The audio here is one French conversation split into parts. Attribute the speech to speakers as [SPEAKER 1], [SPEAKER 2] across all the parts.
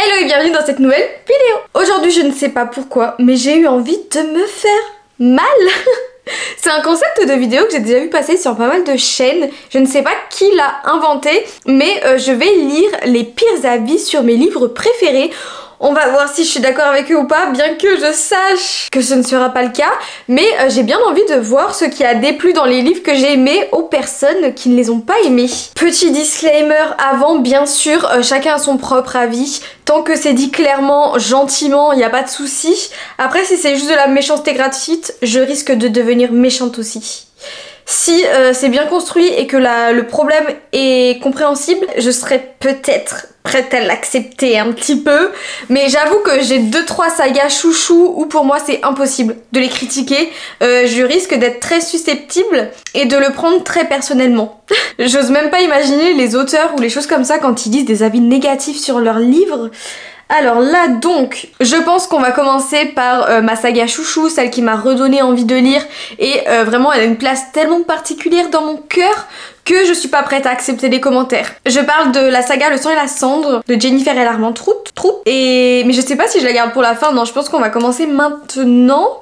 [SPEAKER 1] Hello et bienvenue dans cette nouvelle vidéo. Aujourd'hui je ne sais pas pourquoi mais j'ai eu envie de me faire mal. C'est un concept de vidéo que j'ai déjà vu passer sur pas mal de chaînes. Je ne sais pas qui l'a inventé mais je vais lire les pires avis sur mes livres préférés. On va voir si je suis d'accord avec eux ou pas, bien que je sache que ce ne sera pas le cas. Mais j'ai bien envie de voir ce qui a déplu dans les livres que j'ai aimés aux personnes qui ne les ont pas aimés. Petit disclaimer avant, bien sûr, chacun a son propre avis. Tant que c'est dit clairement, gentiment, il n'y a pas de souci. Après, si c'est juste de la méchanceté gratuite, je risque de devenir méchante aussi. Si c'est bien construit et que le problème est compréhensible, je serais peut-être prête à l'accepter un petit peu. Mais j'avoue que j'ai 2-3 sagas chouchou où pour moi c'est impossible de les critiquer. Je risque d'être très susceptible et de le prendre très personnellement. J'ose même pas imaginer les auteurs ou les choses comme ça quand ils disent des avis négatifs sur leurs livres. Alors là donc, je pense qu'on va commencer par ma saga chouchou, celle qui m'a redonné envie de lire et vraiment elle a une place tellement particulière dans mon cœur que je suis pas prête à accepter les commentaires. Je parle de la saga Le sang et la cendre de Jennifer et l'Armand Troupe mais je sais pas si je la garde pour la fin, non je pense qu'on va commencer maintenant.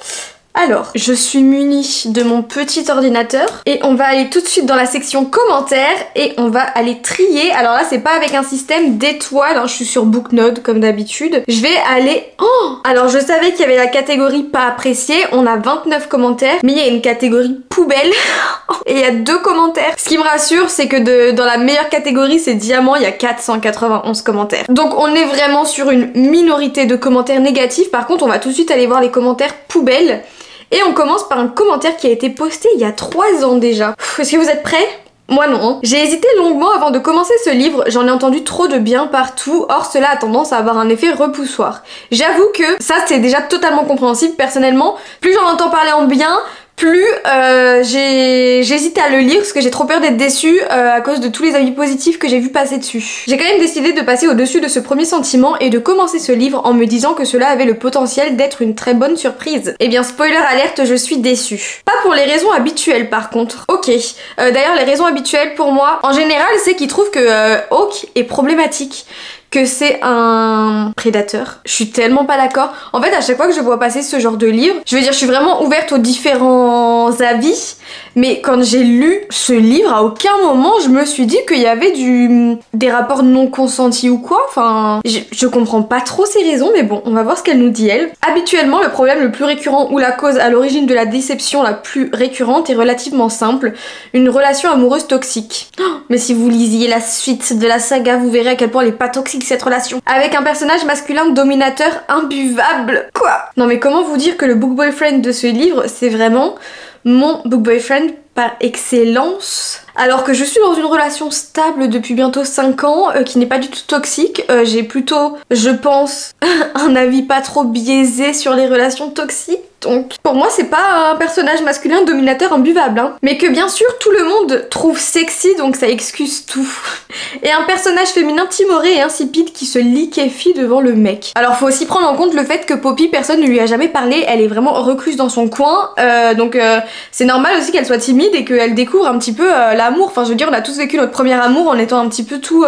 [SPEAKER 1] Alors, je suis munie de mon petit ordinateur et on va aller tout de suite dans la section commentaires et on va aller trier. Alors là, c'est pas avec un système d'étoiles, hein, je suis sur Booknode comme d'habitude. Je vais aller... Oh, alors je savais qu'il y avait la catégorie pas appréciée, on a 29 commentaires, mais il y a une catégorie poubelle et il y a 2 commentaires. Ce qui me rassure, c'est que dans la meilleure catégorie, c'est diamant, il y a 491 commentaires. Donc on est vraiment sur une minorité de commentaires négatifs. Par contre, on va tout de suite aller voir les commentaires poubelles. Et on commence par un commentaire qui a été posté il y a 3 ans déjà. Est-ce que vous êtes prêts ? Moi non. J'ai hésité longuement avant de commencer ce livre, j'en ai entendu trop de bien partout, or cela a tendance à avoir un effet repoussoir. J'avoue que ça c'est déjà totalement compréhensible personnellement, plus j'en entends parler en bien, plus j'hésite à le lire parce que j'ai trop peur d'être déçue à cause de tous les avis positifs que j'ai vu passer dessus. J'ai quand même décidé de passer au-dessus de ce premier sentiment et de commencer ce livre en me disant que cela avait le potentiel d'être une très bonne surprise. Eh bien spoiler alerte, je suis déçue. Pas pour les raisons habituelles par contre. Ok, d'ailleurs les raisons habituelles pour moi, en général c'est qu'ils trouvent que Hawke est problématique, que c'est un prédateur. Je suis tellement pas d'accord. En fait, à chaque fois que je vois passer ce genre de livre, je veux dire, je suis vraiment ouverte aux différents avis, mais quand j'ai lu ce livre, à aucun moment je me suis dit qu'il y avait des rapports non consentis ou quoi. Enfin, je comprends pas trop ces raisons, mais bon, on va voir ce qu'elle nous dit elle. Habituellement, le problème le plus récurrent ou la cause à l'origine de la déception la plus récurrente est relativement simple, une relation amoureuse toxique. Oh, mais si vous lisiez la suite de la saga, vous verrez à quel point elle est pas toxique cette relation. Avec un personnage masculin dominateur imbuvable. Quoi ? Non mais comment vous dire que le book boyfriend de ce livre, c'est vraiment mon book boyfriend par excellence ? Alors que je suis dans une relation stable depuis bientôt 5 ans, qui n'est pas du tout toxique. J'ai plutôt, je pense, un avis pas trop biaisé sur les relations toxiques. Donc pour moi c'est pas un personnage masculin dominateur imbuvable, hein. Mais que bien sûr tout le monde trouve sexy, donc ça excuse tout. Et un personnage féminin timoré et insipide qui se liquéfie devant le mec. Alors faut aussi prendre en compte le fait que Poppy, personne ne lui a jamais parlé, elle est vraiment recluse dans son coin, donc c'est normal aussi qu'elle soit timide et qu'elle découvre un petit peu l'amour. Enfin je veux dire, on a tous vécu notre premier amour en étant un petit peu tous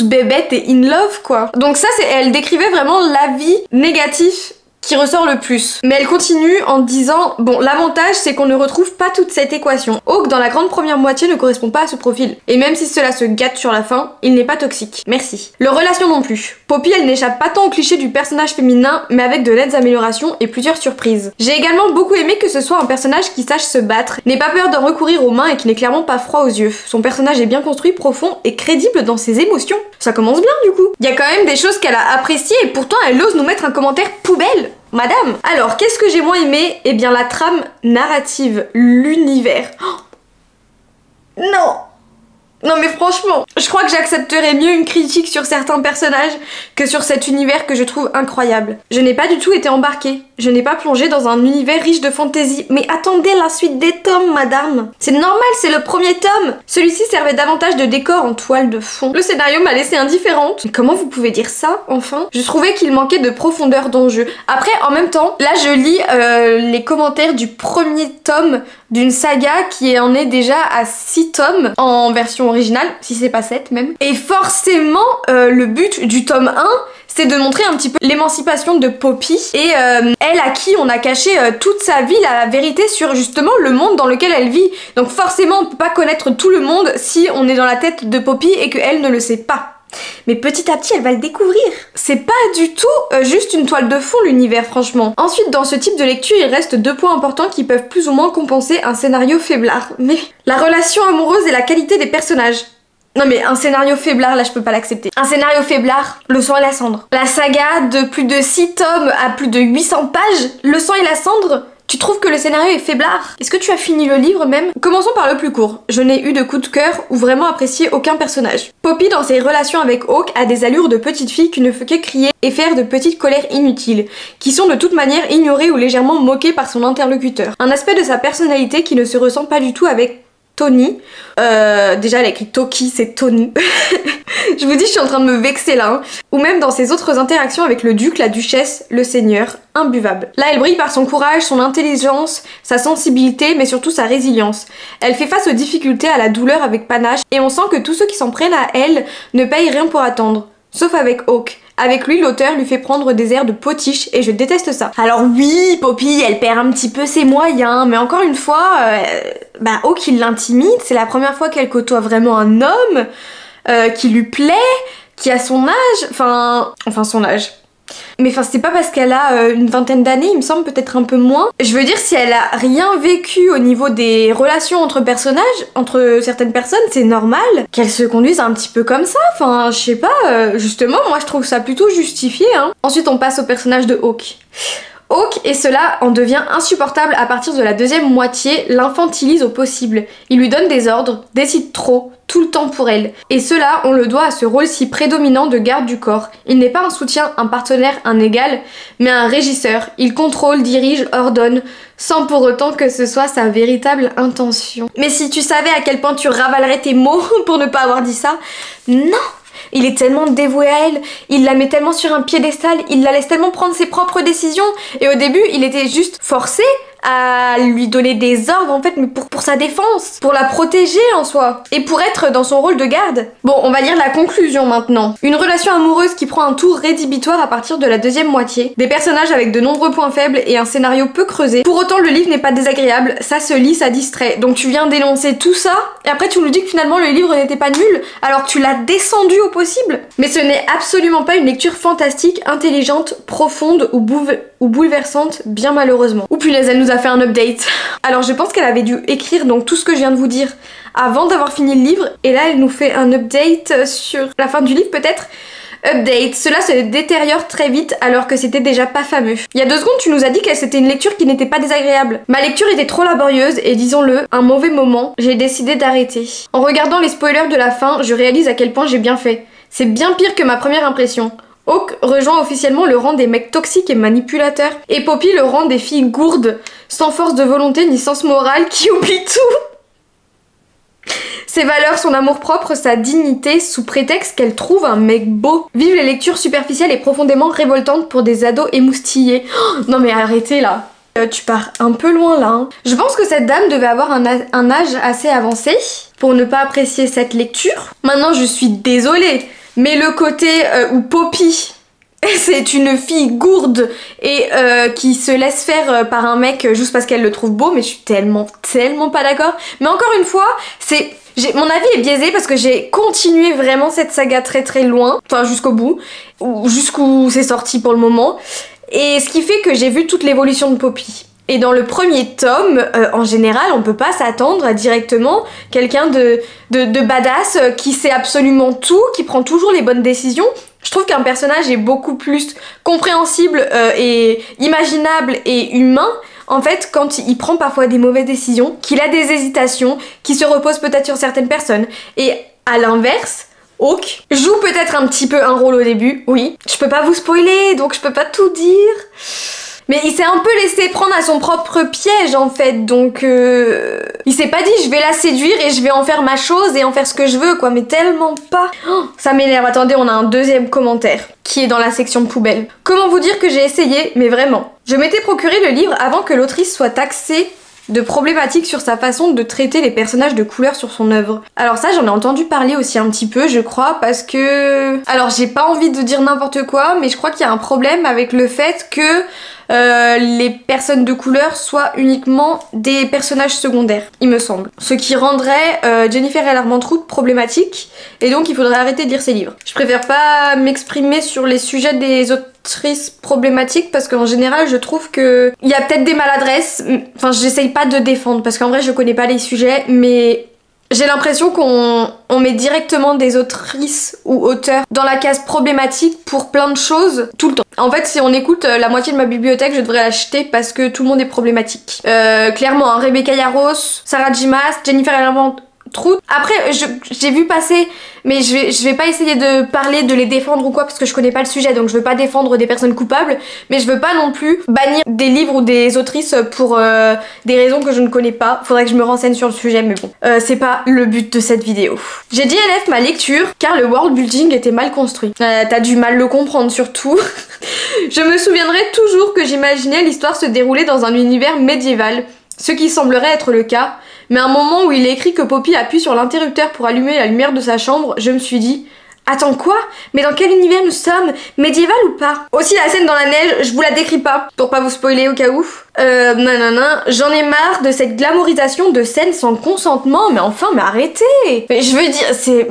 [SPEAKER 1] bébêtes et in love quoi. Donc ça elle décrivait vraiment l'avis négatif qui ressort le plus. Mais elle continue en disant, bon l'avantage c'est qu'on ne retrouve pas toute cette équation. Hawke dans la grande première moitié ne correspond pas à ce profil. Et même si cela se gâte sur la fin, il n'est pas toxique. Merci. Leur relation non plus. Poppy elle n'échappe pas tant au cliché du personnage féminin mais avec de nettes améliorations et plusieurs surprises. J'ai également beaucoup aimé que ce soit un personnage qui sache se battre, n'ait pas peur de recourir aux mains et qui n'est clairement pas froid aux yeux. Son personnage est bien construit, profond et crédible dans ses émotions. Ça commence bien du coup. Il y a quand même des choses qu'elle a appréciées et pourtant elle ose nous mettre un commentaire poubelle. Madame. Alors, qu'est-ce que j'ai moins aimé ? Eh bien, la trame narrative, l'univers. Oh non. Non mais franchement, je crois que j'accepterais mieux une critique sur certains personnages que sur cet univers que je trouve incroyable. Je n'ai pas du tout été embarquée. Je n'ai pas plongé dans un univers riche de fantaisie. Mais attendez la suite des tomes, madame. C'est normal, c'est le premier tome. Celui-ci servait davantage de décor en toile de fond. Le scénario m'a laissée indifférente. Mais comment vous pouvez dire ça, enfin? Je trouvais qu'il manquait de profondeur d'enjeu. Après, en même temps, là je lis les commentaires du premier tome d'une saga qui en est déjà à 6 tomes en version originale, si c'est pas 7 même. Et forcément, le but du tome 1, c'est de montrer un petit peu l'émancipation de Poppy et elle à qui on a caché toute sa vie la vérité sur justement le monde dans lequel elle vit. Donc forcément on peut pas connaître tout le monde si on est dans la tête de Poppy et qu'elle ne le sait pas. Mais petit à petit, elle va le découvrir. C'est pas du tout juste une toile de fond, l'univers, franchement. Ensuite, dans ce type de lecture, il reste 2 points importants qui peuvent plus ou moins compenser un scénario faiblard. Mais la relation amoureuse et la qualité des personnages. Non mais un scénario faiblard, là je peux pas l'accepter. Un scénario faiblard, Le sang et la cendre. La saga de plus de 6 tomes à plus de 800 pages, Le sang et la cendre. Tu trouves que le scénario est faiblard? Est-ce que tu as fini le livre même? Commençons par le plus court. Je n'ai eu de coup de cœur ou vraiment apprécié aucun personnage. Poppy dans ses relations avec Hawk a des allures de petite fille qui ne fait que crier et faire de petites colères inutiles, qui sont de toute manière ignorées ou légèrement moquées par son interlocuteur. Un aspect de sa personnalité qui ne se ressent pas du tout avec Tony. Déjà elle a écrit Toki, c'est Tony. Je vous dis, je suis en train de me vexer là. Hein. Ou même dans ses autres interactions avec le duc, la duchesse, le seigneur, imbuvable. Là, elle brille par son courage, son intelligence, sa sensibilité, mais surtout sa résilience. Elle fait face aux difficultés, à la douleur avec panache, et on sent que tous ceux qui s'en prennent à elle ne payent rien pour attendre. Sauf avec Hawk. Avec lui, l'auteur lui fait prendre des airs de potiche et je déteste ça. Alors oui, Poppy, elle perd un petit peu ses moyens, mais encore une fois, Hawk il l'intimide, c'est la première fois qu'elle côtoie vraiment un homme qui lui plaît, qui a son âge, enfin son âge. Mais enfin c'est pas parce qu'elle a une vingtaine d'années, il me semble, peut-être un peu moins. Je veux dire, si elle a rien vécu au niveau des relations entre personnages, entre certaines personnes, c'est normal qu'elle se conduise un petit peu comme ça. Enfin je sais pas, justement moi je trouve ça plutôt justifié hein. Ensuite on passe au personnage de Hawk. Hawk, et cela en devient insupportable à partir de la deuxième moitié, l'infantilise au possible. Il lui donne des ordres, décide trop, tout le temps pour elle. Et cela, on le doit à ce rôle si prédominant de garde du corps. Il n'est pas un soutien, un partenaire, un égal, mais un régisseur. Il contrôle, dirige, ordonne, sans pour autant que ce soit sa véritable intention. Mais si tu savais à quel point tu ravalerais tes mots pour ne pas avoir dit ça, non! Il est tellement dévoué à elle, il la met tellement sur un piédestal, il la laisse tellement prendre ses propres décisions. Et au début, il était juste forcé à lui donner des ordres en fait, mais pour sa défense, pour la protéger en soi, et pour être dans son rôle de garde. Bon, on va lire la conclusion maintenant. Une relation amoureuse qui prend un tour rédhibitoire à partir de la deuxième moitié, des personnages avec de nombreux points faibles et un scénario peu creusé. Pour autant, le livre n'est pas désagréable, ça se lit, ça distrait. Donc tu viens d'énoncer tout ça, et après tu nous dis que finalement le livre n'était pas nul, alors que tu l'as descendu au possible. Mais ce n'est absolument pas une lecture fantastique, intelligente, profonde ou bouleversante, bien malheureusement. Ou punaise, elle nous a fait un update. Alors je pense qu'elle avait dû écrire donc tout ce que je viens de vous dire avant d'avoir fini le livre, et là elle nous fait un update sur la fin du livre peut-être. Update, cela se détériore très vite alors que c'était déjà pas fameux. Il y a 2 secondes tu nous as dit que c'était une lecture qui n'était pas désagréable. Ma lecture était trop laborieuse et disons-le, un mauvais moment, j'ai décidé d'arrêter. En regardant les spoilers de la fin, je réalise à quel point j'ai bien fait. C'est bien pire que ma première impression. Hawk rejoint officiellement le rang des mecs toxiques et manipulateurs, et Poppy le rang des filles gourdes, sans force de volonté ni sens moral, qui oublient tout. Ses valeurs, son amour-propre, sa dignité, sous prétexte qu'elle trouve un mec beau. Vive les lectures superficielles et profondément révoltantes pour des ados émoustillés. Oh, non mais arrêtez là. Tu pars un peu loin là. Hein. Je pense que cette dame devait avoir un âge assez avancé pour ne pas apprécier cette lecture. Maintenant je suis désolée. Mais le côté où Poppy, c'est une fille gourde et qui se laisse faire par un mec juste parce qu'elle le trouve beau, mais je suis tellement pas d'accord. Mais encore une fois, mon avis est biaisé parce que j'ai continué vraiment cette saga très loin, enfin jusqu'au bout, ou jusqu'où c'est sorti pour le moment. Et ce qui fait que j'ai vu toute l'évolution de Poppy. Et dans le premier tome, en général, on peut pas s'attendre à directement quelqu'un de badass qui sait absolument tout, qui prend toujours les bonnes décisions. Je trouve qu'un personnage est beaucoup plus compréhensible et imaginable et humain, en fait, quand il prend parfois des mauvaises décisions, qu'il a des hésitations, qui se repose peut-être sur certaines personnes. Et à l'inverse, Hawk joue peut-être un petit peu un rôle au début, oui. Je peux pas vous spoiler, donc je peux pas tout dire. Mais il s'est un peu laissé prendre à son propre piège en fait, donc il s'est pas dit je vais la séduire et je vais en faire ma chose et en faire ce que je veux quoi, mais tellement pas. Oh, ça m'énerve. Attendez, on a un deuxième commentaire qui est dans la section poubelle. Comment vous dire que j'ai essayé, mais vraiment. Je m'étais procuré le livre avant que l'autrice soit taxée de problématiques sur sa façon de traiter les personnages de couleur sur son œuvre. Alors ça, j'en ai entendu parler aussi un petit peu, je crois, parce que... Alors j'ai pas envie de dire n'importe quoi, mais je crois qu'il y a un problème avec le fait que les personnes de couleur soient uniquement des personnages secondaires, il me semble. Ce qui rendrait Jennifer et l'Armentrout problématique, et donc il faudrait arrêter de lire ses livres. Je préfère pas m'exprimer sur les sujets des autrices problématiques parce qu'en général je trouve que il y a peut-être des maladresses, enfin j'essaye pas de défendre parce qu'en vrai je connais pas les sujets, mais j'ai l'impression qu'on met directement des autrices ou auteurs dans la case problématique pour plein de choses tout le temps. En fait, si on écoute la moitié de ma bibliothèque, je devrais l'acheter parce que tout le monde est problématique. Clairement, hein, Rebecca Yarros, Sarah J. Maas, Jennifer Armentrout. Après, j'ai vu passer, mais je vais pas essayer de parler, de les défendre ou quoi, parce que je connais pas le sujet, donc je veux pas défendre des personnes coupables, mais je veux pas non plus bannir des livres ou des autrices pour des raisons que je ne connais pas. Faudrait que je me renseigne sur le sujet, mais bon, c'est pas le but de cette vidéo. J'ai DNF ma lecture, car le world building était mal construit. T'as du mal le comprendre surtout. Je me souviendrai toujours que j'imaginais l'histoire se dérouler dans un univers médiéval, ce qui semblerait être le cas, mais à un moment où il est écrit que Poppy appuie sur l'interrupteur pour allumer la lumière de sa chambre, je me suis dit « Attends quoi? Mais dans quel univers nous sommes? Médiéval ou pas ?» Aussi la scène dans la neige, je vous la décris pas, pour pas vous spoiler au cas où. Nanana, j'en ai marre de cette glamourisation de scènes sans consentement, mais enfin, mais arrêtez! Mais je veux dire, c'est...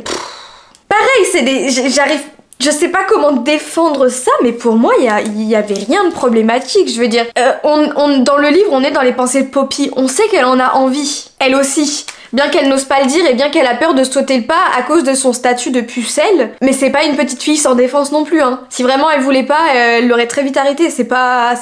[SPEAKER 1] Pareil, c'est des... J'arrive... Je sais pas comment défendre ça, mais pour moi, il y avait rien de problématique. Je veux dire, dans le livre, on est dans les pensées de Poppy. On sait qu'elle en a envie, elle aussi. Bien qu'elle n'ose pas le dire et bien qu'elle a peur de sauter le pas à cause de son statut de pucelle. Mais c'est pas une petite fille sans défense non plus, hein. Si vraiment elle voulait pas, elle l'aurait très vite arrêté. C'est pas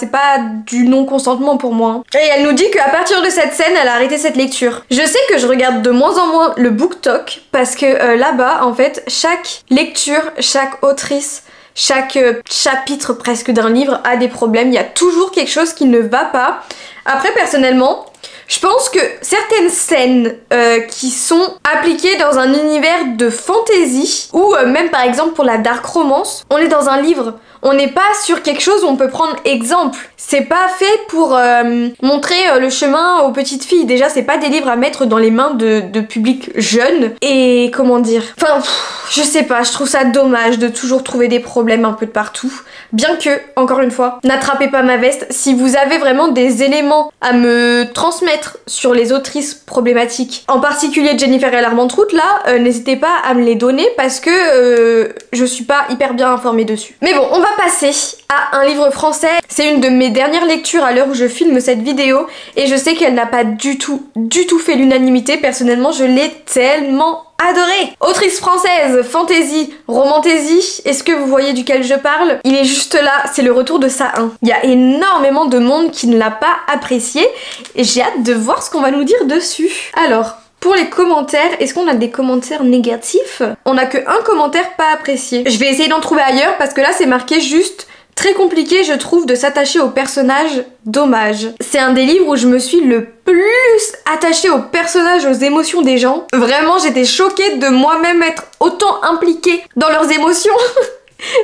[SPEAKER 1] du non-consentement pour moi. Hein. Et elle nous dit qu'à partir de cette scène, elle a arrêté cette lecture. Je sais que je regarde de moins en moins le BookTok parce que là-bas, en fait, chaque lecture, chaque autrice, chaque chapitre presque d'un livre a des problèmes. Il y a toujours quelque chose qui ne va pas. Après, personnellement, je pense que certaines scènes qui sont appliquées dans un univers de fantasy, ou même par exemple pour la dark romance, on est dans un livre, on n'est pas sur quelque chose où on peut prendre exemple. C'est pas fait pour montrer le chemin aux petites filles. Déjà, c'est pas des livres à mettre dans les mains de public jeune. Et comment dire, enfin, je sais pas, je trouve ça dommage de toujours trouver des problèmes un peu de partout. Bien que, encore une fois, n'attrapez pas ma veste. Si vous avez vraiment des éléments à me transmettre sur les autrices problématiques, en particulier Jennifer et l'Armentrout, là, n'hésitez pas à me les donner parce que je suis pas hyper bien informée dessus. Mais bon, on va passer à un livre français. C'est une de mes dernières lectures à l'heure où je filme cette vidéo et je sais qu'elle n'a pas du tout fait l'unanimité. Personnellement, je l'ai tellement adoré. Autrice française, fantasy, romantaisie, est-ce que vous voyez duquel je parle? Il est juste là, c'est le retour de Ça 1. Il y a énormément de monde qui ne l'a pas apprécié et j'ai hâte de voir ce qu'on va nous dire dessus. Alors, pour les commentaires, est-ce qu'on a des commentaires négatifs? On a que un commentaire pas apprécié. Je vais essayer d'en trouver ailleurs parce que là c'est marqué juste très compliqué, je trouve, de s'attacher aux personnages. Dommage. C'est un des livres où je me suis le plus attachée aux personnages, aux émotions des gens. Vraiment, j'étais choquée de moi-même être autant impliquée dans leurs émotions.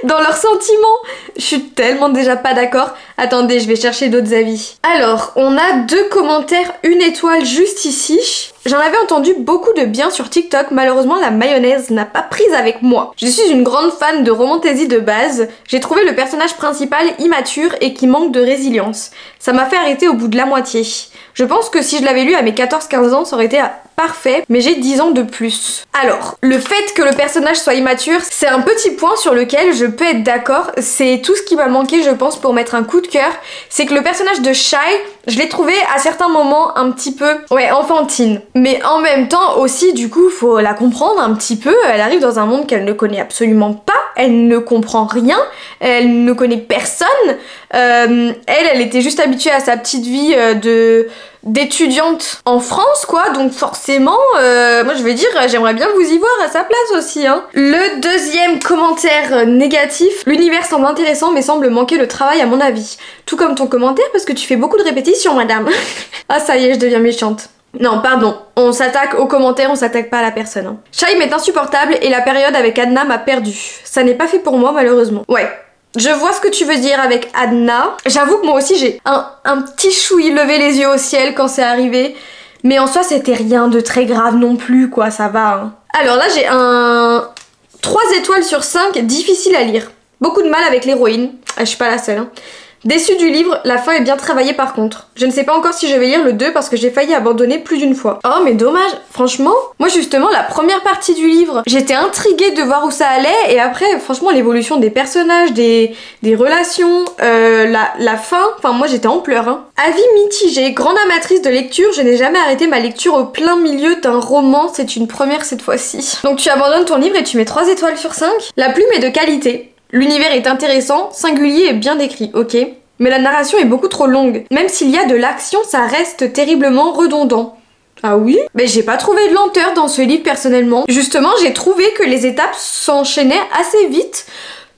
[SPEAKER 1] Dans leurs sentiments. Je suis tellement déjà pas d'accord. Attendez, je vais chercher d'autres avis. Alors, on a 2 commentaires, 1 étoile juste ici. J'en avais entendu beaucoup de bien sur TikTok, malheureusement la mayonnaise n'a pas prise avec moi. Je suis une grande fan de romantaisie de base, j'ai trouvé le personnage principal immature et qui manque de résilience. Ça m'a fait arrêter au bout de la moitié. Je pense que si je l'avais lu à mes 14-15 ans, ça aurait été parfait, mais j'ai 10 ans de plus. Alors, le fait que le personnage soit immature, c'est un petit point sur lequel je peux être d'accord. C'est tout ce qui m'a manqué, je pense, pour mettre un coup de cœur. C'est que le personnage de Shai, je l'ai trouvé à certains moments un petit peu, ouais, enfantine. Mais en même temps aussi, du coup, faut la comprendre un petit peu. Elle arrive dans un monde qu'elle ne connaît absolument pas. Elle ne comprend rien. Elle ne connaît personne. Elle était juste habituée à sa petite vie d'étudiante en France, quoi, donc forcément, moi je veux dire, j'aimerais bien vous y voir à sa place aussi, hein. Le deuxième commentaire négatif: l'univers semble intéressant mais semble manquer de travail à mon avis. Tout comme ton commentaire parce que tu fais beaucoup de répétitions, madame. Ah ça y est, je deviens méchante. Non, pardon, on s'attaque aux commentaires, on s'attaque pas à la personne. Hein. Shaim est insupportable et la période avec Adna m'a perdu. Ça n'est pas fait pour moi malheureusement. Ouais. Je vois ce que tu veux dire avec Adna. J'avoue que moi aussi j'ai un petit chouï levé les yeux au ciel quand c'est arrivé. Mais en soi c'était rien de très grave non plus quoi, ça va. Hein. Alors là j'ai un 3 étoiles sur 5, difficile à lire. Beaucoup de mal avec l'héroïne. Ah, je suis pas la seule. Hein. Déçue du livre, la fin est bien travaillée par contre. Je ne sais pas encore si je vais lire le 2 parce que j'ai failli abandonner plus d'une fois. Oh mais dommage, franchement, moi justement la première partie du livre, j'étais intriguée de voir où ça allait et après franchement l'évolution des personnages, des relations, la fin, enfin moi j'étais en pleurs. Hein. Avis mitigé, grande amatrice de lecture, je n'ai jamais arrêté ma lecture au plein milieu d'un roman, c'est une première cette fois-ci. Donc tu abandonnes ton livre et tu mets 3 étoiles sur 5. La plume est de qualité. L'univers est intéressant, singulier et bien décrit, ok. Mais la narration est beaucoup trop longue. Même s'il y a de l'action, ça reste terriblement redondant. Ah oui? Mais j'ai pas trouvé de lenteur dans ce livre personnellement. Justement, j'ai trouvé que les étapes s'enchaînaient assez vite.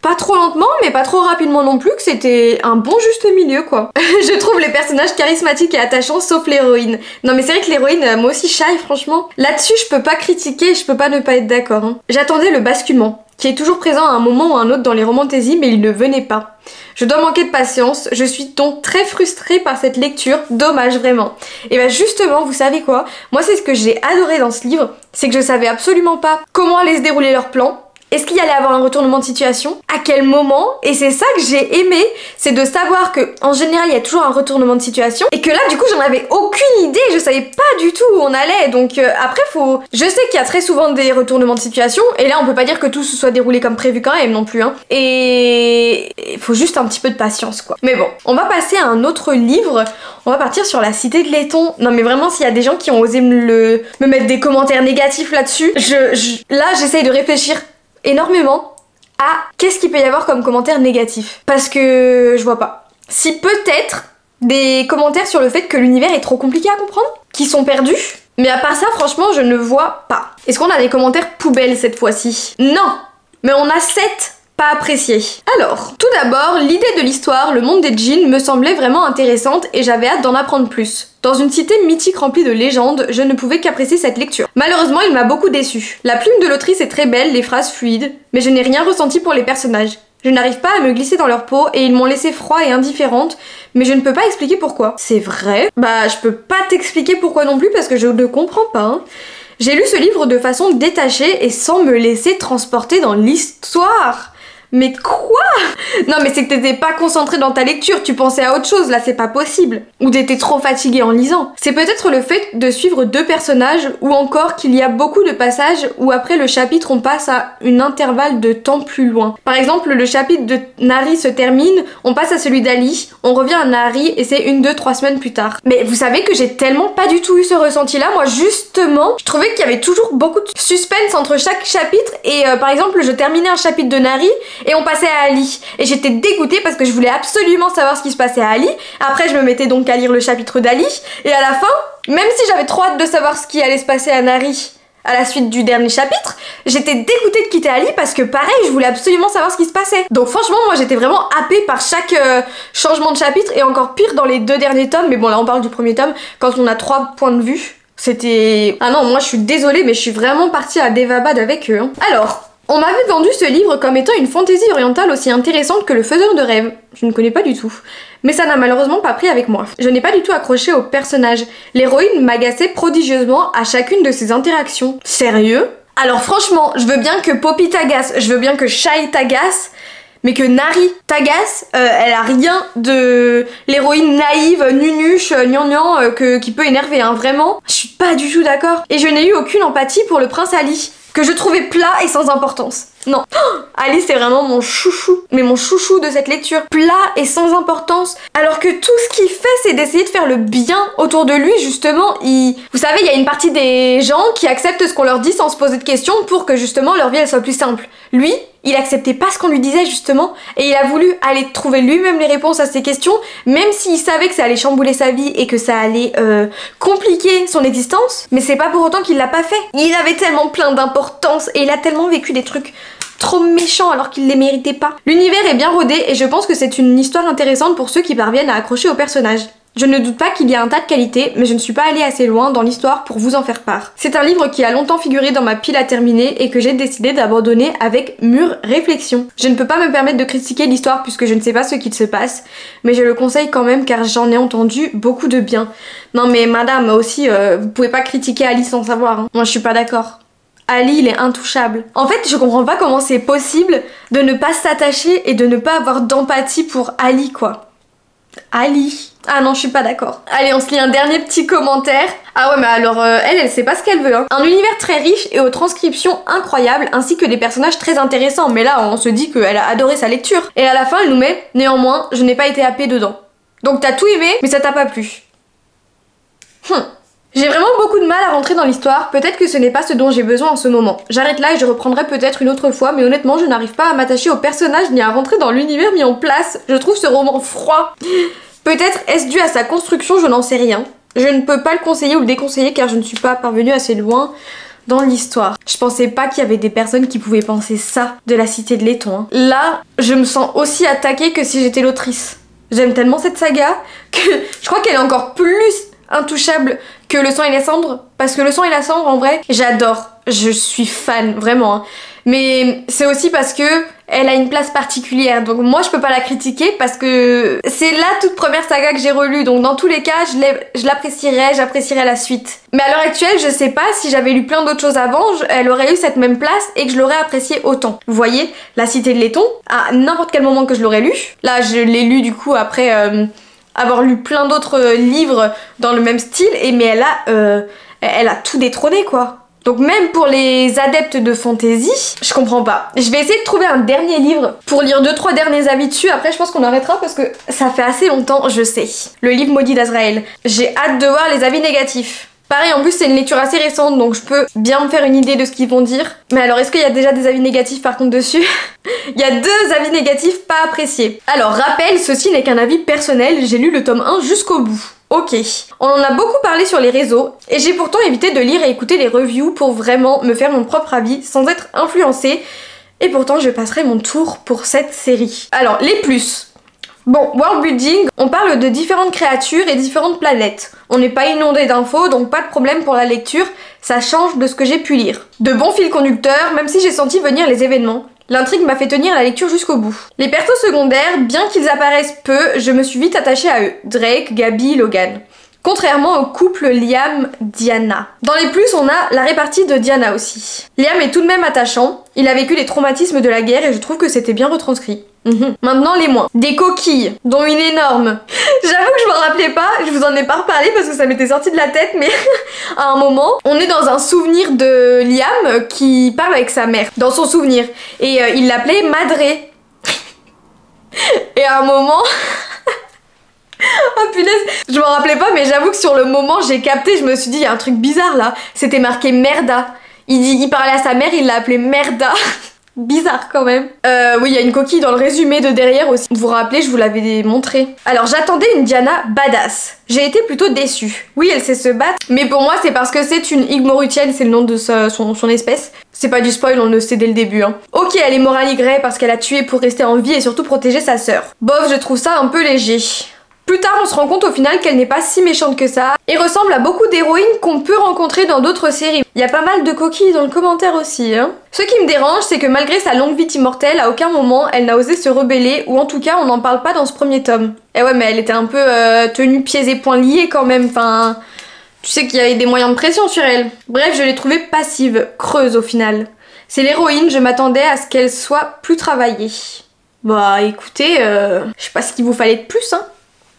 [SPEAKER 1] Pas trop lentement, mais pas trop rapidement non plus, que c'était un bon juste milieu, quoi. Je trouve les personnages charismatiques et attachants, sauf l'héroïne. Non mais c'est vrai que l'héroïne, moi aussi shy, franchement. Là-dessus, je peux pas critiquer, je peux pas ne pas être d'accord. Hein. J'attendais le basculement, qui est toujours présent à un moment ou à un autre dans les romantaisies, mais il ne venait pas. Je dois manquer de patience, je suis donc très frustrée par cette lecture, dommage vraiment. Et bah justement, vous savez quoi? Moi c'est ce que j'ai adoré dans ce livre, c'est que je savais absolument pas comment allaient se dérouler leurs plans. Est-ce qu'il y allait avoir un retournement de situation? À quel moment? Et c'est ça que j'ai aimé, c'est de savoir que en général il y a toujours un retournement de situation et que là du coup j'en avais aucune idée, je savais pas du tout où on allait. Donc après je sais qu'il y a très souvent des retournements de situation et là on peut pas dire que tout se soit déroulé comme prévu quand même non plus hein. Et il faut juste un petit peu de patience quoi. Mais bon, on va passer à un autre livre. On va partir sur La Cité de Laiton. Non mais vraiment s'il y a des gens qui ont osé me mettre des commentaires négatifs là-dessus, là j'essaye de réfléchir énormément à qu'est-ce qu'il peut y avoir comme commentaire négatif. Parce que je vois pas. Si peut-être des commentaires sur le fait que l'univers est trop compliqué à comprendre, qui sont perdus, mais à part ça franchement je ne vois pas. Est-ce qu'on a des commentaires poubelles cette fois-ci? Non, mais on a 7 pas appréciés. Alors, tout d'abord, l'idée de l'histoire, le monde des djinns me semblait vraiment intéressante et j'avais hâte d'en apprendre plus. Dans une cité mythique remplie de légendes, je ne pouvais qu'apprécier cette lecture. Malheureusement, il m'a beaucoup déçue. La plume de l'autrice est très belle, les phrases fluides, mais je n'ai rien ressenti pour les personnages. Je n'arrive pas à me glisser dans leur peau et ils m'ont laissé froid et indifférente, mais je ne peux pas expliquer pourquoi. C'est vrai? Bah, je peux pas t'expliquer pourquoi non plus parce que je ne comprends pas. Hein. J'ai lu ce livre de façon détachée et sans me laisser transporter dans l'histoire. Mais quoi? Non mais c'est que t'étais pas concentré dans ta lecture, tu pensais à autre chose, là c'est pas possible. Ou t'étais trop fatigué en lisant. C'est peut-être le fait de suivre 2 personnages, ou encore qu'il y a beaucoup de passages où après le chapitre on passe à un intervalle de temps plus loin. Par exemple, le chapitre de Nari se termine, on passe à celui d'Ali, on revient à Nari et c'est 1, 2, 3 semaines plus tard. Mais vous savez que j'ai tellement pas du tout eu ce ressenti-là, moi justement, je trouvais qu'il y avait toujours beaucoup de suspense entre chaque chapitre et par exemple je terminais un chapitre de Nari et on passait à Ali. Et j'étais dégoûtée parce que je voulais absolument savoir ce qui se passait à Ali. Après je me mettais donc à lire le chapitre d'Ali. Et à la fin, même si j'avais trop hâte de savoir ce qui allait se passer à Nari à la suite du dernier chapitre, j'étais dégoûtée de quitter Ali parce que pareil, je voulais absolument savoir ce qui se passait. Donc franchement, moi j'étais vraiment happée par chaque changement de chapitre et encore pire dans les 2 derniers tomes. Mais bon là on parle du premier tome, quand on a 3 points de vue. C'était... Ah non, moi je suis désolée mais je suis vraiment partie à Devabad avec eux. Hein. Alors... On m'avait vendu ce livre comme étant une fantaisie orientale aussi intéressante que Le Faiseur de rêves. Je ne connais pas du tout. Mais ça n'a malheureusement pas pris avec moi. Je n'ai pas du tout accroché au personnage. L'héroïne m'agaçait prodigieusement à chacune de ses interactions. Sérieux? Alors franchement, je veux bien que Poppy t'agace, je veux bien que Shai t'agace, mais que Nari t'agace, elle a rien de l'héroïne naïve, nunuche, gnangnan, qui peut énerver, hein, vraiment. Je suis pas du tout d'accord. Et je n'ai eu aucune empathie pour le prince Ali. que je trouvais plat et sans importance. Non, Ali c'est vraiment mon chouchou, mais mon chouchou de cette lecture. Plat et sans importance, alors que tout ce qu'il fait c'est d'essayer de faire le bien autour de lui justement. Vous savez, il y a une partie des gens qui acceptent ce qu'on leur dit sans se poser de questions pour que justement leur vie elle soit plus simple. Lui, il acceptait pas ce qu'on lui disait justement et il a voulu aller trouver lui-même les réponses à ses questions, même s'il savait que ça allait chambouler sa vie et que ça allait compliquer son existence, mais c'est pas pour autant qu'il l'a pas fait. Il avait tellement plein d'importance et il a tellement vécu des trucs trop méchants alors qu'il les méritait pas. L'univers est bien rodé et je pense que c'est une histoire intéressante pour ceux qui parviennent à accrocher au personnage. Je ne doute pas qu'il y a un tas de qualités, mais je ne suis pas allée assez loin dans l'histoire pour vous en faire part. C'est un livre qui a longtemps figuré dans ma pile à terminer et que j'ai décidé d'abandonner avec mûre réflexion. Je ne peux pas me permettre de critiquer l'histoire puisque je ne sais pas ce qu'il se passe, mais je le conseille quand même car j'en ai entendu beaucoup de bien. Non mais madame aussi, vous pouvez pas critiquer Ali sans savoir, hein. Moi je suis pas d'accord. Ali, il est intouchable. En fait, je comprends pas comment c'est possible de ne pas s'attacher et de ne pas avoir d'empathie pour Ali, quoi. Ali. Ah non, je suis pas d'accord. Allez, on se lit un dernier petit commentaire. Ah ouais, mais alors, elle sait pas ce qu'elle veut, hein. Un univers très riche et aux transcriptions incroyables, ainsi que des personnages très intéressants. Mais là, on se dit qu'elle a adoré sa lecture. Et à la fin, elle nous met « Néanmoins, je n'ai pas été happée dedans. » Donc t'as tout aimé, mais ça t'a pas plu. J'ai vraiment beaucoup de mal à rentrer dans l'histoire, peut-être que ce n'est pas ce dont j'ai besoin en ce moment. J'arrête là et je reprendrai peut-être une autre fois, mais honnêtement je n'arrive pas à m'attacher au personnage ni à rentrer dans l'univers mis en place. Je trouve ce roman froid. Peut-être est-ce dû à sa construction, je n'en sais rien. Je ne peux pas le conseiller ou le déconseiller car je ne suis pas parvenue assez loin dans l'histoire. Je pensais pas qu'il y avait des personnes qui pouvaient penser ça de La Cité de Laiton, hein. Là, je me sens aussi attaquée que si j'étais l'autrice. J'aime tellement cette saga que je crois qu'elle est encore plus intouchable que Le Sang et les Cendres, parce que Le Sang et la Cendre en vrai j'adore, je suis fan vraiment, hein. Mais c'est aussi parce que elle a une place particulière, donc moi je peux pas la critiquer parce que c'est la toute première saga que j'ai relue, donc dans tous les cas je l'apprécierais, j'apprécierais la suite. Mais à l'heure actuelle je sais pas si j'avais lu plein d'autres choses avant, elle aurait eu cette même place et que je l'aurais appréciée autant. Vous voyez, La Cité de Laiton, à n'importe quel moment que je l'aurais lu, là je l'ai lu du coup après avoir lu plein d'autres livres dans le même style, mais elle a tout détrôné quoi. Donc même pour les adeptes de fantasy, je comprends pas. Je vais essayer de trouver un dernier livre pour lire 2-3 derniers avis dessus, après je pense qu'on arrêtera parce que ça fait assez longtemps, je sais. Le livre maudit d'Azraël. J'ai hâte de voir les avis négatifs. Pareil, en plus c'est une lecture assez récente, donc je peux bien me faire une idée de ce qu'ils vont dire. Mais alors, est-ce qu'il y a déjà des avis négatifs par contre dessus? Il y a 2 avis négatifs pas appréciés. Alors, rappel, ceci n'est qu'un avis personnel, j'ai lu le tome 1 jusqu'au bout. Ok, on en a beaucoup parlé sur les réseaux, et j'ai pourtant évité de lire et écouter les reviews pour vraiment me faire mon propre avis sans être influencée. Et pourtant, je passerai mon tour pour cette série. Alors, les plus. Bon, world building, on parle de différentes créatures et différentes planètes. On n'est pas inondé d'infos, donc pas de problème pour la lecture, ça change de ce que j'ai pu lire. De bons fils conducteurs, même si j'ai senti venir les événements. L'intrigue m'a fait tenir la lecture jusqu'au bout. Les persos secondaires, bien qu'ils apparaissent peu, je me suis vite attachée à eux. Drake, Gabi, Logan. Contrairement au couple Liam-Diana. Dans les plus, on a la répartie de Diana aussi. Liam est tout de même attachant, il a vécu les traumatismes de la guerre et je trouve que c'était bien retranscrit. Maintenant les moins. Des coquilles, dont une énorme. J'avoue que je m'en rappelais pas, je vous en ai pas reparlé parce que ça m'était sorti de la tête, mais à un moment, on est dans un souvenir de Liam qui parle avec sa mère, dans son souvenir. Et il l'appelait Madré. Et à un moment... Oh punaise, je m'en rappelais pas, mais j'avoue que sur le moment j'ai capté, je me suis dit il y a un truc bizarre là. C'était marqué Merda. Il parlait à sa mère, il l'a appelé Merda. Bizarre quand même. Oui, il y a une coquille dans le résumé de derrière aussi. Vous vous rappelez, je vous l'avais montré. Alors j'attendais une Diana badass. J'ai été plutôt déçue. Oui, elle sait se battre, mais pour moi c'est parce que c'est une Igmorutienne, c'est le nom de son espèce. C'est pas du spoil, on le sait dès le début, hein. Ok, elle est morale Y parce qu'elle a tué pour rester en vie et surtout protéger sa sœur. Bof, je trouve ça un peu léger. Plus tard, on se rend compte au final qu'elle n'est pas si méchante que ça et ressemble à beaucoup d'héroïnes qu'on peut rencontrer dans d'autres séries. Il y a pas mal de coquilles dans le commentaire aussi, hein. Ce qui me dérange, c'est que malgré sa longue vie immortelle, à aucun moment elle n'a osé se rebeller, ou en tout cas on n'en parle pas dans ce premier tome. Et ouais, mais elle était un peu tenue pieds et poings liés quand même, enfin... Tu sais qu'il y avait des moyens de pression sur elle. Bref, je l'ai trouvée passive, creuse au final. C'est l'héroïne, je m'attendais à ce qu'elle soit plus travaillée. Bah écoutez, je sais pas ce qu'il vous fallait de plus, hein.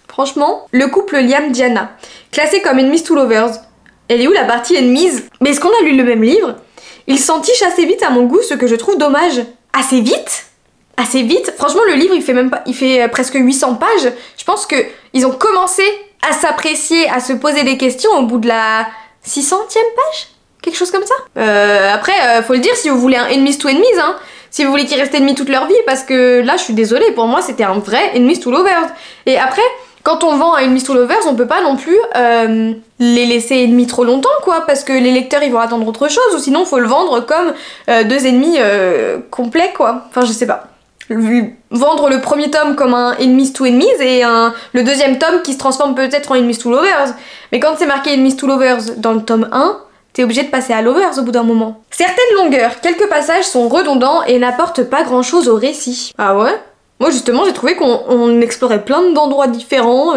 [SPEAKER 1] Franchement, le couple Liam-Diana, classé comme Enemies to Lovers. Elle est où la partie Enemies? Mais est-ce qu'on a lu le même livre? il s'entiche assez vite à mon goût, ce que je trouve dommage. Assez vite? Assez vite? Franchement, le livre, il fait presque 800 pages. Je pense que ils ont commencé à s'apprécier, à se poser des questions au bout de la 600e page? Quelque chose comme ça. Après, faut le dire si vous voulez un enemies to enemies, hein. Si vous voulez qu'ils restent ennemis toute leur vie, parce que là, je suis désolée, pour moi, c'était un vrai enemies to lovers. Et après, quand on vend un enemies to lovers, on peut pas non plus les laisser ennemis trop longtemps, quoi, parce que les lecteurs, ils vont attendre autre chose, ou sinon, faut le vendre comme deux ennemis complets, quoi. Enfin, je sais pas. Vendre le premier tome comme un enemies to enemies et le deuxième tome qui se transforme peut-être en enemies to lovers. Mais quand c'est marqué enemies to lovers dans le tome 1, t'es obligé de passer à lovers au bout d'un moment. Certaines longueurs, quelques passages sont redondants et n'apportent pas grand chose au récit. Ah ouais? Moi justement j'ai trouvé qu'on explorait plein d'endroits différents,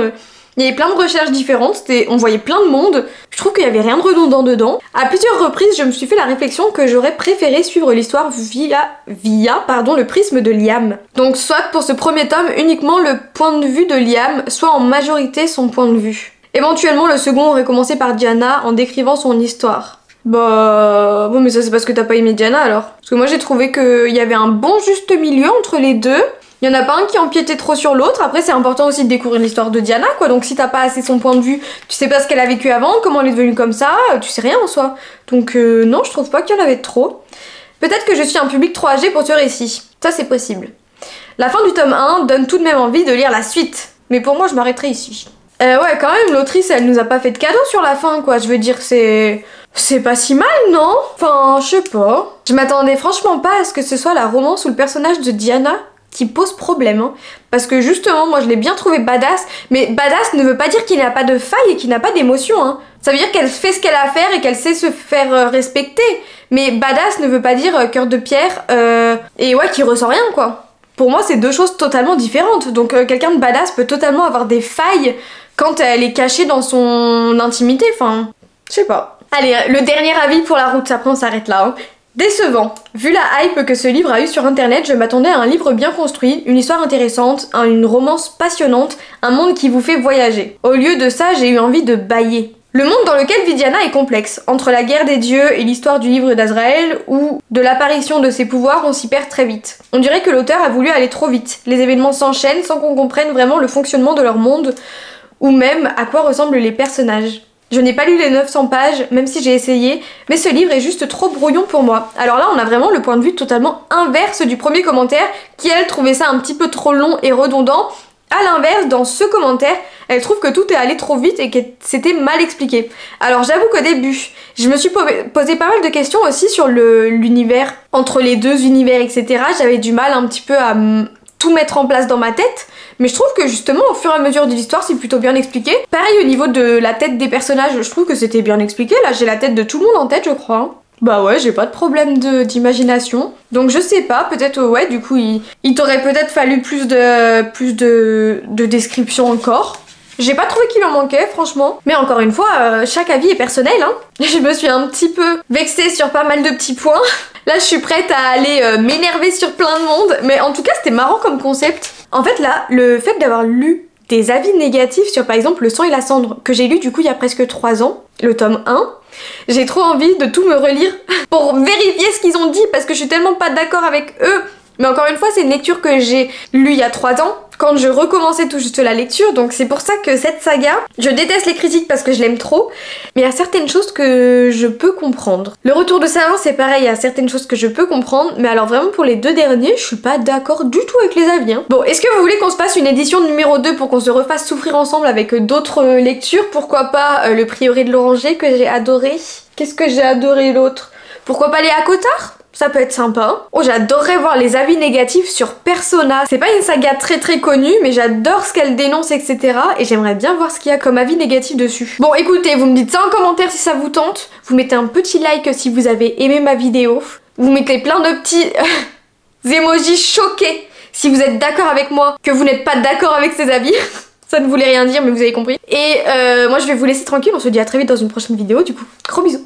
[SPEAKER 1] il y avait plein de recherches différentes, on voyait plein de monde. Je trouve qu'il y avait rien de redondant dedans. À plusieurs reprises je me suis fait la réflexion que j'aurais préféré suivre l'histoire via le prisme de Liam. Donc soit pour ce premier tome uniquement le point de vue de Liam, soit en majorité son point de vue. Éventuellement, le second aurait commencé par Diana en décrivant son histoire. Bah... Bon, mais ça c'est parce que t'as pas aimé Diana alors. Parce que moi j'ai trouvé qu'il y avait un bon juste milieu entre les deux. Il y en a pas un qui empiétait trop sur l'autre. Après c'est important aussi de découvrir l'histoire de Diana, quoi. Donc si t'as pas assez son point de vue, tu sais pas ce qu'elle a vécu avant, comment elle est devenue comme ça, tu sais rien en soi. Donc non, je trouve pas qu'il y en avait trop. Peut-être que je suis un public trop âgé pour ce récit. Ça c'est possible. La fin du tome 1 donne tout de même envie de lire la suite. Mais pour moi je m'arrêterai ici. Ouais, quand même, l'autrice, elle nous a pas fait de cadeau sur la fin, quoi. Je veux dire, c'est pas si mal, non? Enfin, je sais pas. Je m'attendais franchement pas à ce que ce soit la romance ou le personnage de Diana qui pose problème, hein. Parce que justement, moi, je l'ai bien trouvé badass, mais badass ne veut pas dire qu'il n'a pas de faille et qu'il n'a pas d'émotion, hein. Ça veut dire qu'elle fait ce qu'elle a à faire et qu'elle sait se faire respecter. Mais badass ne veut pas dire cœur de pierre, et ouais, qui ressent rien, quoi. Pour moi, c'est deux choses totalement différentes. Donc, quelqu'un de badass peut totalement avoir des failles quand elle est cachée dans son intimité, enfin, je sais pas. Allez, le dernier avis pour la route, après on s'arrête là. Hein. Décevant. Vu la hype que ce livre a eu sur internet, je m'attendais à un livre bien construit, une histoire intéressante, une romance passionnante, un monde qui vous fait voyager. Au lieu de ça, j'ai eu envie de bâiller. Le monde dans lequel vit Diana est complexe. Entre la guerre des dieux et l'histoire du livre d'Azraël, ou de l'apparition de ses pouvoirs, on s'y perd très vite. On dirait que l'auteur a voulu aller trop vite. Les événements s'enchaînent sans qu'on comprenne vraiment le fonctionnement de leur monde, ou même à quoi ressemblent les personnages. Je n'ai pas lu les 900 pages, même si j'ai essayé, mais ce livre est juste trop brouillon pour moi. Alors là, on a vraiment le point de vue totalement inverse du premier commentaire, qui elle trouvait ça un petit peu trop long et redondant. À l'inverse, dans ce commentaire, elle trouve que tout est allé trop vite et que c'était mal expliqué. Alors j'avoue qu'au début, je me suis posé pas mal de questions aussi sur l'univers, entre les deux univers, etc. J'avais du mal un petit peu à tout mettre en place dans ma tête. Mais je trouve que justement au fur et à mesure de l'histoire c'est plutôt bien expliqué. Pareil au niveau de la tête des personnages, je trouve que c'était bien expliqué. Là j'ai la tête de tout le monde en tête je crois. Hein. Bah ouais, j'ai pas de problème d'imagination. Donc je sais pas, peut-être ouais du coup il t'aurait peut-être fallu plus de description encore. J'ai pas trouvé qu'il en manquait franchement. Mais encore une fois, chaque avis est personnel hein. Je me suis un petit peu vexée sur pas mal de petits points. Là je suis prête à aller m'énerver sur plein de monde. Mais en tout cas c'était marrant comme concept. En fait là, le fait d'avoir lu des avis négatifs sur par exemple Le sang et la cendre, que j'ai lu du coup il y a presque 3 ans, le tome 1, j'ai trop envie de tout me relire pour vérifier ce qu'ils ont dit parce que je suis tellement pas d'accord avec eux. Mais encore une fois, c'est une lecture que j'ai lue il y a 3 ans, quand je recommençais tout juste la lecture, donc c'est pour ça que cette saga, je déteste les critiques parce que je l'aime trop, mais il y a certaines choses que je peux comprendre. Le retour de Savin, c'est pareil, il y a certaines choses que je peux comprendre, mais alors vraiment pour les deux derniers, je suis pas d'accord du tout avec les avis. Hein. Bon, est-ce que vous voulez qu'on se fasse une édition numéro 2 pour qu'on se refasse souffrir ensemble avec d'autres lectures? Pourquoi pas Le Prieuré de l'Oranger que j'ai adoré. Qu'est-ce que j'ai adoré l'autre? Pourquoi pas les Acotard? Ça peut être sympa. Oh, j'adorerais voir les avis négatifs sur Persona. C'est pas une saga très connue, mais j'adore ce qu'elle dénonce, etc. Et j'aimerais bien voir ce qu'il y a comme avis négatif dessus. Bon, écoutez, vous me dites ça en commentaire si ça vous tente. Vous mettez un petit like si vous avez aimé ma vidéo. Vous mettez plein de petits emojis choqués si vous êtes d'accord avec moi, que vous n'êtes pas d'accord avec ces avis. Ça ne voulait rien dire, mais vous avez compris. Et moi, je vais vous laisser tranquille. On se dit à très vite dans une prochaine vidéo. Du coup, gros bisous.